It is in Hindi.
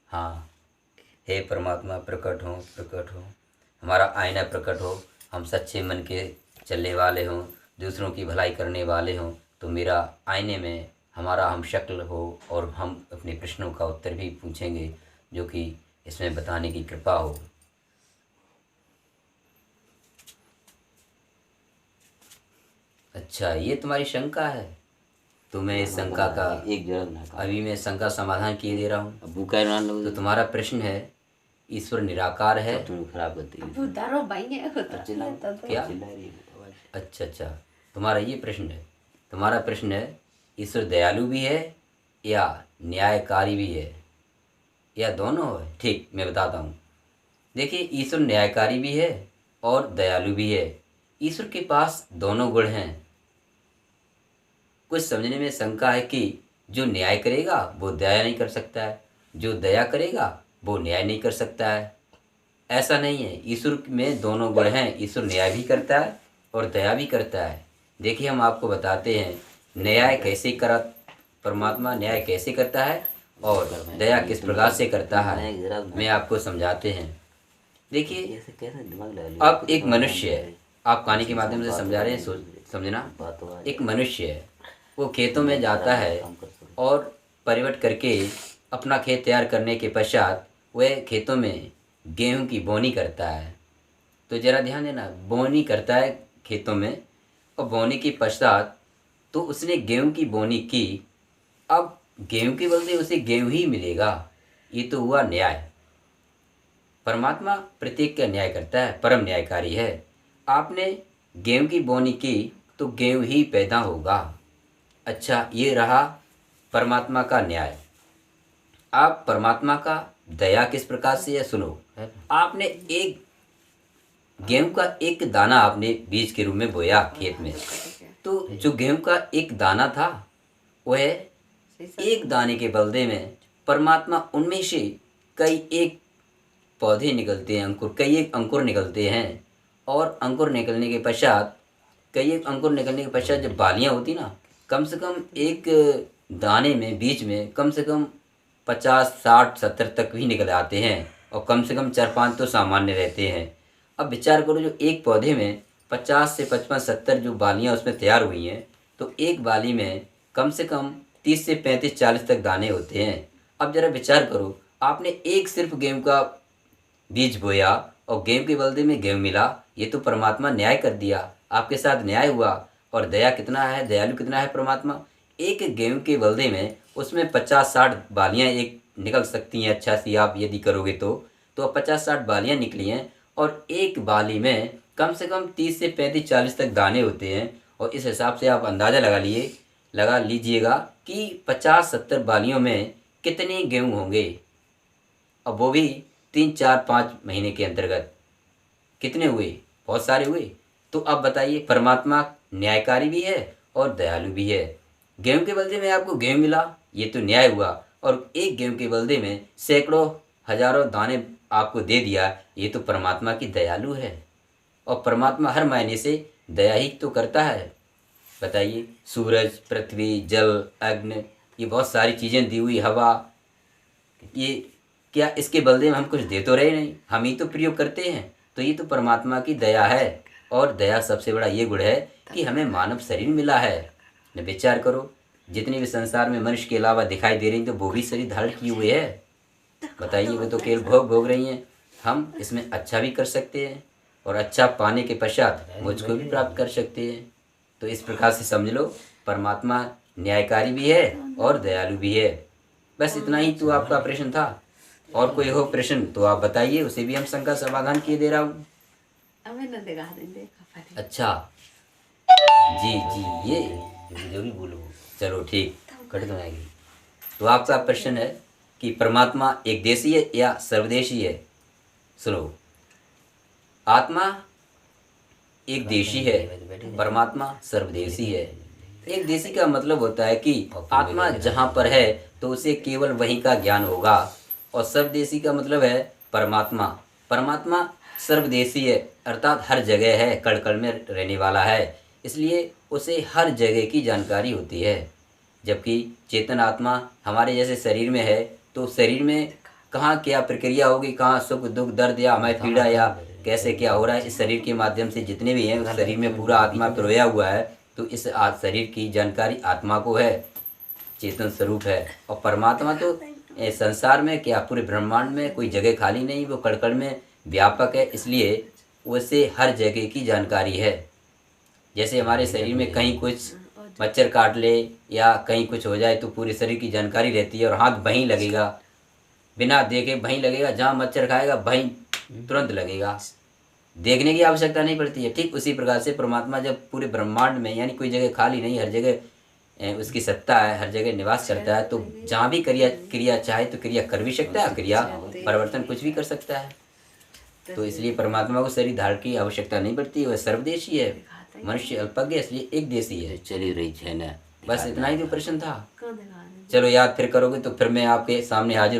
हाँ, हे परमात्मा प्रकट हो, हमारा आईना प्रकट हो, हम सच्चे मन के चलने वाले हों, दूसरों की भलाई करने वाले हों, तो मेरा आईने में हमारा हम शक्ल हो और हम अपने प्रश्नों का उत्तर भी पूछेंगे, जो कि इसमें बताने की कृपा हो। अच्छा, ये तुम्हारी शंका है, तो मैं इस शंका का अभी मैं शंका समाधान किए दे रहा हूँ। तो तुम्हारा प्रश्न है, ईश्वर निराकार है। क्या? अच्छा, तुम्हारा ये प्रश्न है, तुम्हारा प्रश्न है ईश्वर दयालु भी है या न्यायकारी भी है, या दोनों है? ठीक, मैं बताता हूँ। देखिए, ईश्वर न्यायकारी भी है और दयालु भी है। ईश्वर के पास दोनों गुण हैं। कुछ समझने में शंका है कि जो न्याय करेगा वो दया नहीं कर सकता है, जो दया करेगा वो न्याय नहीं कर सकता है। ऐसा नहीं है, ईश्वर में दोनों गुण हैं। ईश्वर न्याय भी करता है और दया भी करता है। देखिए, हम आपको बताते हैं न्याय कैसे कर, परमात्मा न्याय कैसे करता है और दया किस प्रकार से करता है, मैं आपको समझाते हैं। देखिए, अब एक मनुष्य है, आप कहानी के माध्यम से समझा रहे हैं, समझना। एक मनुष्य है, वो खेतों में जाता है और परिवट करके अपना खेत तैयार करने के पश्चात वह खेतों में गेहूं की बोनी करता है। तो ज़रा ध्यान देना, बोनी करता है खेतों में, और बोनी के पश्चात तो उसने गेहूं की बोनी की। अब गेहूं के बदले उसे गेहूं ही मिलेगा, ये तो हुआ न्याय। परमात्मा प्रत्येक का न्याय करता है, परम न्यायकारी है। आपने गेहूं की बोनी की तो गेहूं ही पैदा होगा। अच्छा, ये रहा परमात्मा का न्याय। आप परमात्मा का दया किस प्रकार से है, सुनो। आपने एक गेहूं का एक दाना आपने बीज के रूप में बोया खेत में, तो जो गेहूं का एक दाना था वह एक दाने के बदले में परमात्मा उनमें से कई एक पौधे निकलते हैं, अंकुर, कई एक अंकुर निकलते हैं। और अंकुर निकलने के पश्चात, कई एक अंकुर निकलने के पश्चात जब बालियाँ होती ना, कम से कम एक दाने में, बीज में कम से कम 50, 60, 70 तक भी निकल आते हैं, और कम से कम 4-5 तो सामान्य रहते हैं। अब विचार करो, जो एक पौधे में 50 से 55, 70 जो बालियाँ उसमें तैयार हुई हैं, तो एक बाली में कम से कम 30 से 35, 40 तक दाने होते हैं। अब ज़रा विचार करो, आपने एक सिर्फ गेहूं का बीज बोया और गेहूं के बदले में गेहूं मिला, ये तो परमात्मा न्याय कर दिया, आपके साथ न्याय हुआ। और दया कितना है, दयालु कितना है परमात्मा। एक गेहूं के बदले में उसमें 50-60 बालियां एक निकल सकती हैं, अच्छा सी आप यदि करोगे तो अब 50-60 बालियां निकली हैं, और एक बाली में कम से कम 30 से 35-40 तक दाने होते हैं। और इस हिसाब से आप अंदाज़ा लगा लीजिएगा कि 50-70 बालियों में कितने गेहूं होंगे, अब वो भी 3-4-5 महीने के अंतर्गत। कितने हुए? बहुत सारे हुए। तो अब बताइए, परमात्मा न्यायकारी भी है और दयालु भी है। गेहूं के बदले में आपको गेहूं मिला, ये तो न्याय हुआ, और एक गेहूं के बदले में सैकड़ों हजारों दाने आपको दे दिया, ये तो परमात्मा की दयालु है। और परमात्मा हर मायने से दया ही तो करता है। बताइए, सूरज, पृथ्वी, जल, अग्नि, ये बहुत सारी चीज़ें दी हुई, हवा, ये क्या इसके बदले में हम कुछ दे तो रहे नहीं, हम ही तो प्रयोग करते हैं। तो ये तो परमात्मा की दया है। और दया सबसे बड़ा ये गुण है कि हमें मानव शरीर मिला है। न विचार करो, जितने भी संसार में मनुष्य के अलावा दिखाई दे रही तो वो भी शरीर धारण किए हुए है। बताइए, वो तो केवल भोग रही हैं। हम इसमें अच्छा भी कर सकते हैं, और अच्छा पाने के पश्चात मुझको भी प्राप्त कर सकते हैं। तो इस प्रकार से समझ लो, परमात्मा न्यायकारी भी है और दयालु भी है। बस इतना ही तो आपका प्रश्न था। और कोई हो प्रश्न तो आप बताइए, उसे भी हम शंका समाधान किए दे रहा हूँ। अच्छा, जी, ये जरूर बोलो। चलो ठीक, कट तो आएगी। तो आपका प्रश्न है कि परमात्मा एक देशी है या सर्वदेशी है। सुनो, आत्मा एक देशी है, परमात्मा सर्वदेशी है। एक देशी का मतलब होता है कि आत्मा जहाँ पर है तो उसे केवल वहीं का ज्ञान होगा, और सर्वदेशी का मतलब है परमात्मा सर्वदेशी है, अर्थात हर जगह है, कण कण में रहने वाला है, इसलिए उसे हर जगह की जानकारी होती है। जबकि चेतन आत्मा हमारे जैसे शरीर में है, तो शरीर में कहाँ क्या प्रक्रिया होगी, कहाँ सुख दुख दर्द या हमें पीड़ा या कैसे क्या हो रहा है, इस शरीर के माध्यम से जितने भी हैं उस शरीर में पूरा आत्मा पिरोया हुआ है। तो इस शरीर की जानकारी आत्मा को है, चेतन स्वरूप है। और परमात्मा तो संसार में क्या पूरे ब्रह्मांड में कोई जगह खाली नहीं, वो कण में व्यापक है, इसलिए उसे हर जगह की जानकारी है। जैसे हमारे शरीर में कहीं कुछ मच्छर काट ले या कहीं कुछ हो जाए तो पूरे शरीर की जानकारी रहती है, और हाथ वहीं लगेगा, बिना देखे वहीं लगेगा, जहाँ मच्छर खाएगा वहीं तुरंत लगेगा, देखने की आवश्यकता नहीं पड़ती है। ठीक उसी प्रकार से परमात्मा जब पूरे ब्रह्मांड में, यानी कोई जगह खाली नहीं, हर जगह उसकी सत्ता है, हर जगह निवास करता है, तो जहाँ भी क्रिया चाहे तो क्रिया कर भी सकता है, क्रिया परिवर्तन कुछ भी कर सकता है। तो इसलिए परमात्मा को शरीर धारण की आवश्यकता नहीं पड़ती, वह सर्वदेशी है। मनुष्य अल्पज्ञ इसलिए एक देशी है। चली रही है ना, बस इतना ही तो प्रश्न था। चलो याद फिर करोगे तो फिर मैं आपके सामने हाजिर